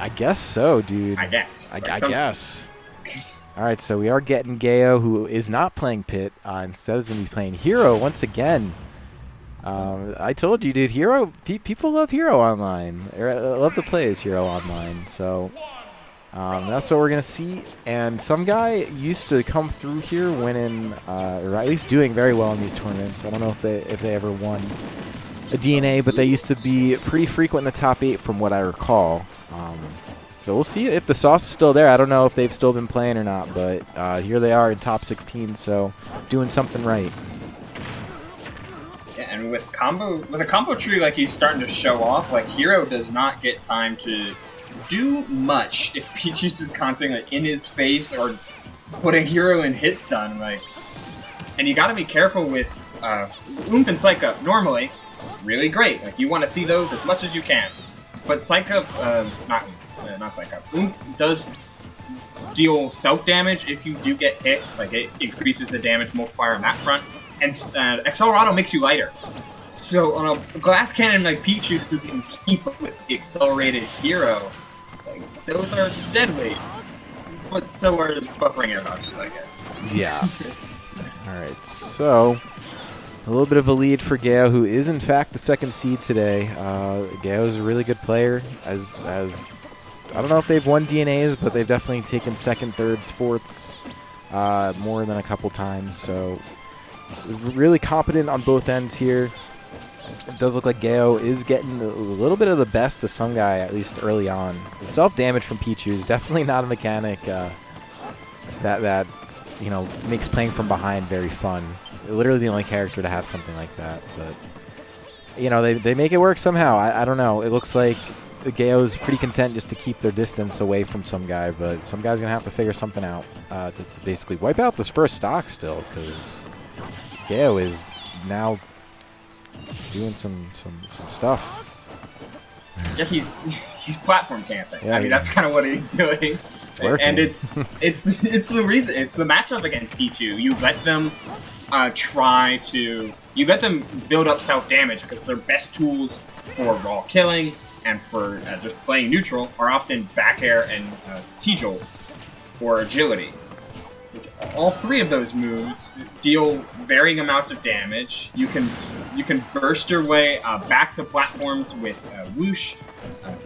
I guess so, dude. I guess. I guess. All right, so we are getting GaYo, who is not playing Pit. Instead, is going to be playing Hero once again. I told you, dude. People love Hero online. Love to play as Hero online. So that's what we're going to see. And some guy used to come through here winning, or at least doing very well in these tournaments. I don't know if they ever won a DNA, but they used to be pretty frequent in the top 8 from what I recall. So we'll see if the sauce is still there. I don't know if they've still been playing or not, but here they are in top 16, so doing something right. Yeah, and with a combo tree like he's starting to show off, like Hero does not get time to do much if Pichu's just constantly in his face or putting Hero in hit stun. Like, and you got to be careful with Oomph and Psych Up. Normally, really great. Like you want to see those as much as you can, but Psych Up, not Psych Up. Oomph does deal self-damage if you do get hit. Like, it increases the damage multiplier on that front. And Accelerado makes you lighter. So, on a glass cannon like Pichu, who can keep up with the accelerated Hero, like, those are dead weight. But so are buffering air dodges, I guess. Yeah. Alright, so a little bit of a lead for GaYo, who is in fact the 2nd seed today. GaYo is a really good player, as I don't know if they've won DNAs, but they've definitely taken 2nd, 3rds, 4ths more than a couple times. So really competent on both ends here. It does look like GaYo is getting a little bit of the best of Sumgai, at least early on. The self-damage from Pichu is definitely not a mechanic that you know, makes playing from behind very fun. Literally the only character to have something like that. But you know, they make it work somehow. I don't know. It looks like GaYo is pretty content just to keep their distance away from some guy, but some guy's gonna have to figure something out to basically wipe out this first stock still, because GaYo is now doing some stuff. Yeah, he's platform camping. Yeah, I mean, that's kind of what he's doing. It's working. And it's the reason. It's the matchup against Pichu. You let them you let them build up self damage, because their best tools for raw killing and for just playing neutral are often back air and T-jolt or agility. Which, all 3 of those moves deal varying amounts of damage. You can burst your way back to platforms with whoosh.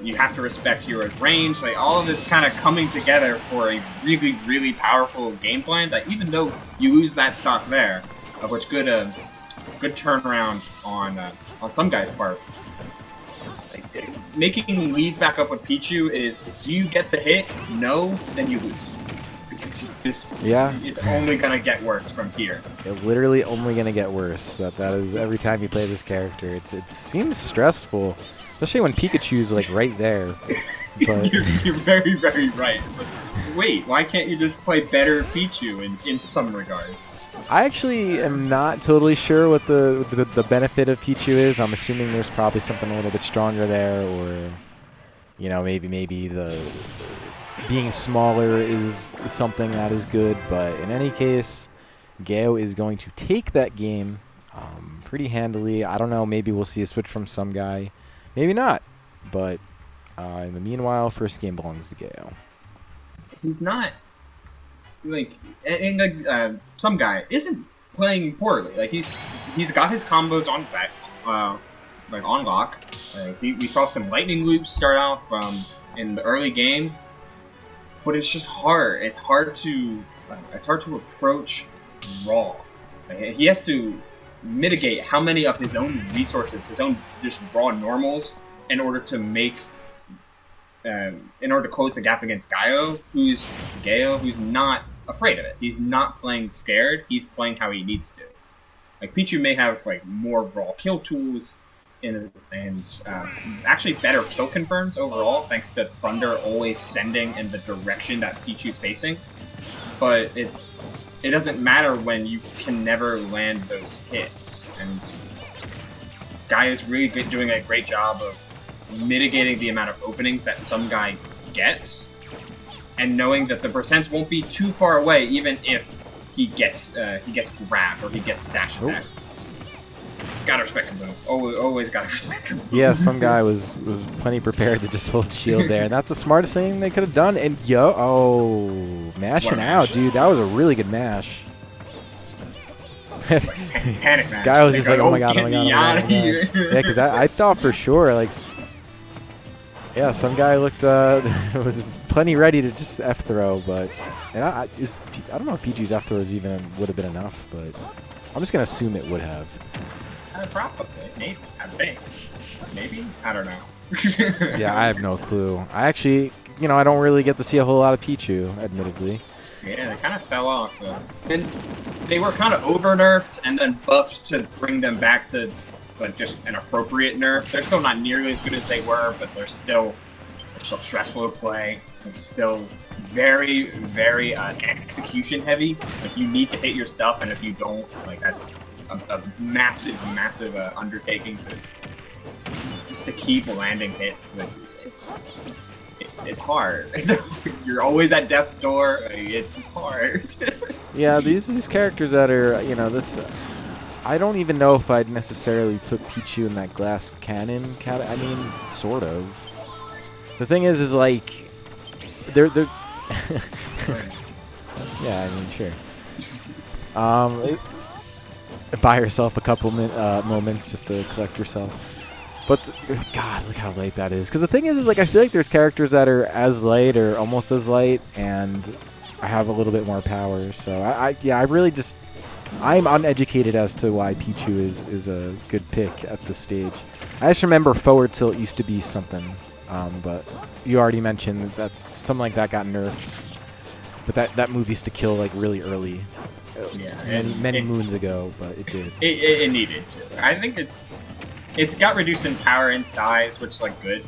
You have to respect Hero's range. Like, all of it's kind of coming together for a really, really powerful game plan. That even though you lose that stock there, which good turnaround on some guy's part. Making leads back up with Pichu is, do you get the hit? No, then you lose. Because it's only going to get worse from here. It's literally only going to get worse. That is every time you play this character. It seems stressful, especially when Pikachu's like right there. But you're very, very right. It's like, wait, why can't you just play better Pichu in some regards? I actually am not totally sure what the benefit of Pichu is. I'm assuming there's probably something a little bit stronger there, or you know, maybe the being smaller is something that is good. But in any case, GaYo is going to take that game pretty handily. I don't know, maybe we'll see a switch from some guy, maybe not. But in the meanwhile, first game belongs to GaYo. He's not some guy isn't playing poorly. Like, he's got his combos on back, on lock. We saw some lightning loops start off in the early game, but it's just hard. It's hard to approach raw. He has to mitigate how many of his own resources, his own just raw normals, in order to close the gap against GaYo, who's not afraid of it. He's not playing scared. He's playing how he needs to. Like, Pichu may have like more raw kill tools and actually better kill confirms overall, thanks to Thunder always sending in the direction that Pichu's facing. But it doesn't matter when you can never land those hits. And GaYo's really doing a great job of mitigating the amount of openings that some guy gets, and knowing that the percents won't be too far away, even if he gets grabbed or he gets dash attacked. Gotta respect Kaboom. Always gotta respect Kaboom. Yeah, Sumgai was plenty prepared to just hold shield there, and that's the smartest thing they could have done. And mashing out, dude. That was a really good mash. Panic mash. Guy was just like, oh my god, oh my god, oh my god. Out of here. Yeah, because I thought for sure, like, yeah, some guy looked was plenty ready to just F throw, but I don't know if Pichu's F throws even would have been enough, but I'm just gonna assume it would have. Probably, maybe. I think, maybe. I don't know. Yeah, I have no clue. I actually, I don't really get to see a whole lot of Pichu, admittedly. Yeah, they kind of fell off. And they were kind of over-nerfed and then buffed to bring them back to just an appropriate nerf. They're still not nearly as good as they were, but they're still stressful to play. They're still very, very execution heavy. Like, you need to hit your stuff, and if you don't, like, that's a massive undertaking to keep landing hits. Like, it's hard. You're always at death's door. It's hard. Yeah, these characters that are, I don't even know if I'd necessarily put Pichu in that glass cannon. I mean, sort of. The thing is like, they're yeah, I mean, sure. Buy yourself a couple moments just to collect yourself. But God, look how light that is. Because the thing is like, I feel like there's characters that are as light or almost as light, and I have a little bit more power. So I'm uneducated as to why Pichu is a good pick at this stage. I just remember forward tilt used to be something, but you already mentioned that something like that got nerfed. But that move used to kill like really early. Yeah, many moons ago, but it did. It needed to. I think it's got reduced in power and size, which is like good,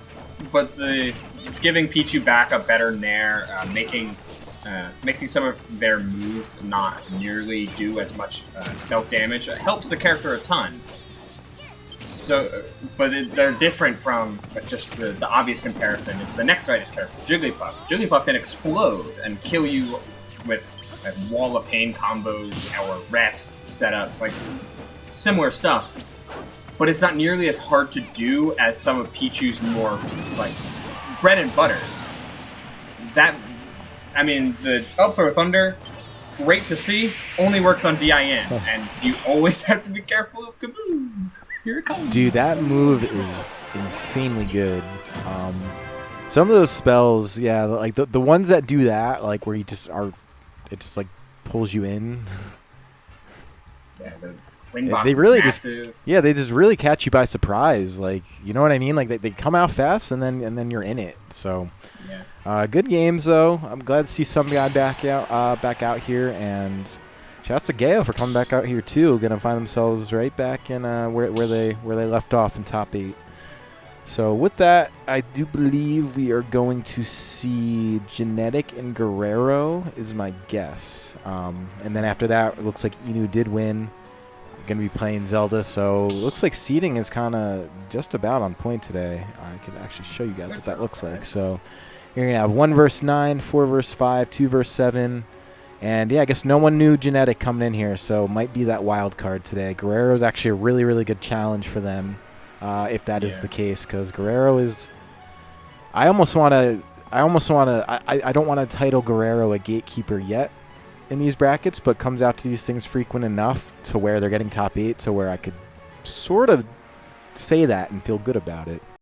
but the giving Pichu back a better nair, making some of their moves not nearly do as much self damage helps the character a ton. So, but they're different from just the obvious comparison. Is the next rightest character, Jigglypuff. Jigglypuff can explode and kill you with wall of pain combos or rest setups, like similar stuff. But it's not nearly as hard to do as some of Pichu's more, like, bread and butters. The up throw thunder, great to see, only works on DIN, and you always have to be careful of Kaboom. Here it comes. Dude, that move is insanely good. Some of those spells, yeah, like the ones that do that, like where it just like pulls you in. Yeah, they really massive. They just really catch you by surprise. Like, you know what I mean? Like they come out fast and then you're in it. So, good games though. I'm glad to see some guy back out here, and shouts to GaYo for coming back out here too. Gonna find themselves right back in where they left off in top 8. So with that, I do believe we are going to see Genetic and Guerrero is my guess. And then after that, it looks like Inu did win. Going to be playing Zelda, so looks like seeding is kind of just about on point today. I could actually show you guys what that looks like. So you're going to have 1 versus 9, 4 versus 5, 2 versus 7. And yeah, I guess no one knew Genetic coming in here, so might be that wild card today. Guerrero is actually a really, really good challenge for them, if that is the case, because Guerrero is... I don't want to title Guerrero a gatekeeper yet in these brackets, but comes out to these things frequent enough to where they're getting top 8, to where I could sort of say that and feel good about it.